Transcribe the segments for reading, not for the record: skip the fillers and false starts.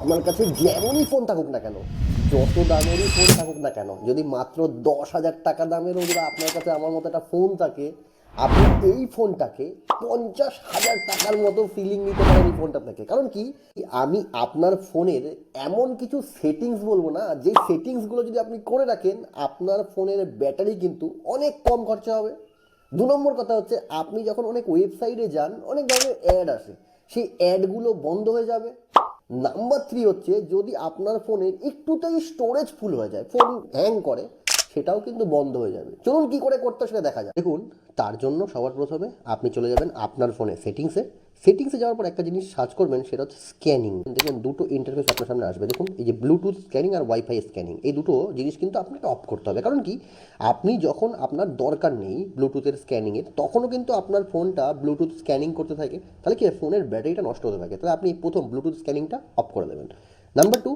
আপনার কাছে যেমনই ফোন থাকুক না কেন, যত দামেরই ফোন থাকুক না কেন, যদি মাত্র 10,000 টাকা দামেরও যদি আপনার কাছে আমার মতো একটা ফোন থাকে, আপনি এই ফোনটাকে 50,000 টাকার মতো ফিলিং নিতে পারেন এই ফোনটা থেকে। কারণ কি, আমি আপনার ফোনের এমন কিছু সেটিংস বলবো না, যে সেটিংসগুলো যদি আপনি করে রাখেন, আপনার ফোনের ব্যাটারি কিন্তু অনেক কম খরচা হবে। 2 নম্বর কথা হচ্ছে, আপনি যখন অনেক ওয়েবসাইটে যান, অনেক ধরনের অ্যাড আসে, সেই অ্যাডগুলো বন্ধ হয়ে যাবে। নাম্বার 3 হচ্ছে, যদি আপনার ফোনের একটুতেই স্টোরেজ ফুল হয়ে যায়, ফোন হ্যাং করে, সেটাও কিন্তু বন্ধ হয়ে যাবে। চলুন কি করে করতে হয় সেটা দেখা যায়। দেখুন, তার জন্য সবার প্রথমে আপনি চলে যাবেন আপনার ফোনে সেটিংসে যাওয়ার পর একটা জিনিস সার্চ করবেন, সেটা হচ্ছে স্ক্যানিং। দেখবেন দুটো ইন্টারফেস আপনার সামনে আসবে। দেখুন, এই যে ব্লুটুথ স্ক্যানিং আর ওয়াইফাই স্ক্যানিং, এই দুটো জিনিস কিন্তু আপনাকে অফ করতে হবে। কারণ কি, আপনি যখন আপনার দরকার নেই ব্লুটুথের স্ক্যানিংয়ের, তখনও কিন্তু আপনার ফোনটা ব্লুটুথ স্ক্যানিং করতে থাকে, তাহলে কি ফোনের ব্যাটারিটা নষ্ট হতে থাকে। তাহলে আপনি প্রথম ব্লুটুথ স্ক্যানিংটা অফ করে দেবেন। নাম্বার 2,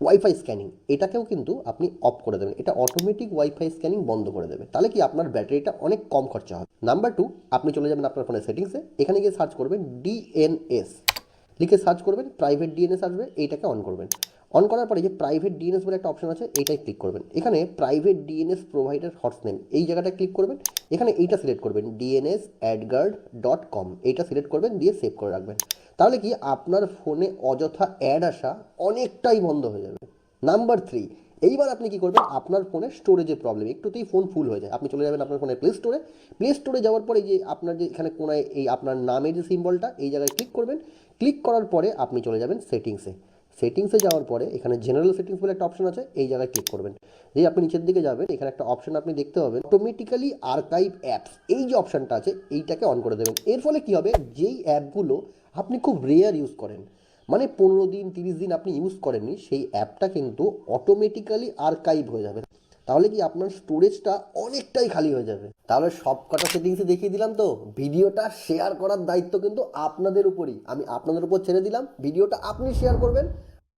ওয়াইফাই স্ক্যানিং, এটাকেও কিন্তু আপনি অফ করে দেবেন। এটা অটোমেটিক ওয়াইফাই স্ক্যানিং বন্ধ করে দেবে, তাহলে কি আপনার ব্যাটারিটা অনেক কম খরচা হবে। নাম্বার 2, আপনি চলে যাবেন আপনার ফোনের সেটিংসে, এখানে গিয়ে সার্চ করবেন ডিএনএস, লিখে সার্চ করবেন, প্রাইভেট ডিএনএস আসবে, এইটাকে অন করবেন। অন করার পরে যে প্রাইভেট ডিএনএস বলে একটা অপশন আছে, এইটাই ক্লিক করবেন। এখানে প্রাইভেট ডিএনএস প্রোভাইডার হটস নেম, এই জায়গাটা ক্লিক করবেন। এখানে এইটা সিলেক্ট করবেন, dnsadguard.com, এইটা সিলেক্ট করবেন, দিয়ে সেভ করে রাখবেন। তাহলে কি আপনার ফোনে অযথা অ্যাড আসা অনেকটাই বন্ধ হয়ে যাবে। নাম্বার 3, এইবার আপনি কি করবেন, আপনার ফোনে স্টোরেজের প্রবলেম, একটুতেই ফোন ফুল হয়ে যায়, আপনি চলে যাবেন আপনার ফোনের প্লে স্টোরে যাওয়ার পরে যে আপনার যে এখানে কোনায় এই আপনার নামের যে সিম্বলটা, এই জায়গায় ক্লিক করবেন। ক্লিক করার পরে আপনি চলে যাবেন সেটিংসে যাওয়ার পরে এখানে জেনারেল সেটিংস বলে একটা অপশন আছে, এই জায়গায় ক্লিক করবেন। যেই আপনি নিচের দিকে যাবেন, এখানে একটা অপশন আপনি দেখতে পাবেন, অটোমেটিক্যালি আর্কাইভ অ্যাপস, এই যে অপশনটা আছে, এইটাকে অন করে দেবেন। এর ফলে কি হবে, যেই অ্যাপগুলো আপনি খুব রেয়ার ইউজ করেন, মানে 15 দিন 30 দিন আপনি ইউজ করেননি, সেই অ্যাপটা কিন্তু অটোমেটিক্যালি আর্কাইভ হয়ে যাবে। তাহলে কি আপনার স্টোরেজটা অনেকটাই খালি হয়ে যাবে। তাহলে সব কটা সেটিংসে দেখিয়ে দিলাম তো, ভিডিওটা শেয়ার করার দায়িত্ব কিন্তু আপনাদের উপরই, আমি আপনাদের উপর ছেড়ে দিলাম, ভিডিওটা আপনি শেয়ার করবেন।